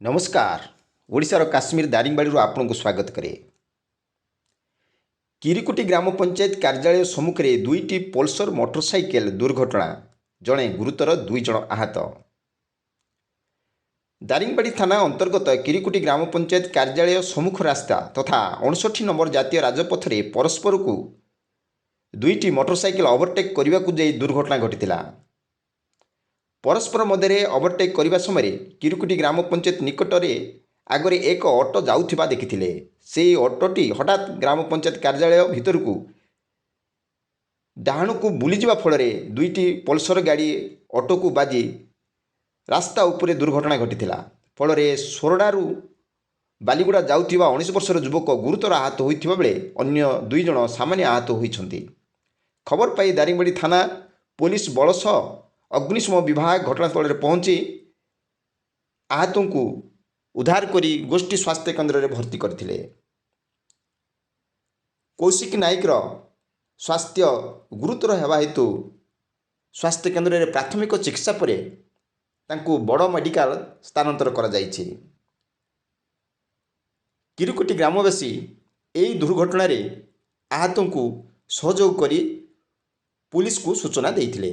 नमस्कार। ओडिशार काश्मीर दारिंगबाड़ी आपको स्वागत करे। किरिकुटी ग्राम पंचायत कार्यालय सम्मुखें दुईटी पल्सर मोटरसाइकेल दुर्घटना, जड़े गुरुतर 2 जन आहत। दारिंगबाड़ी थाना अंतर्गत किरिकुटी ग्राम पंचायत कार्यालय सम्मुख रास्ता तथा 59 नंबर जातीय राजपथ में परस्पर को दुईटी मोटरसाइकेल ओवरटेक करने को जाई दुर्घटना घटी। परस्पर मध्य ओवरटेक करने समय किरिकुटी ग्राम पंचायत निकट में आगरे एक ऑटो जाउथिबा देखिथिले। से ऑटोटी हठात ग्राम पंचायत कार्यालय भितर को डाहाण को बुली जिबा फल दुईटी पल्सर गाड़ी ऑटो को बाजी रास्ता उपरे दुर्घटना घटिथिला। फल सोरडारू बालीगुड़ा जाउथिबा 19 वर्षर युवक गुरुतर आहत होइथिबा बेले अन्य 2 जन सामान्य आहत होइछन्ति। खबर पाई दारिंगबाड़ी थाना पुलिस बल सह अग्निशम विभाग घटनास्थल में पहुंची आहतों को उद्धार करी गोष्ठी स्वास्थ्य केन्द्र में भर्ती करथिले। कौशिक नायक स्वास्थ्य गुरुतर हेबा हेतु स्वास्थ्य केन्द्र में प्राथमिक चिकित्सा पर तांको बड़ मेडिकल स्थानांतर करा जायछि। किरिकुटी ग्रामवासी यही दुर्घटना आहतों को सहयोग करी पुलिस को सूचना देइथिले।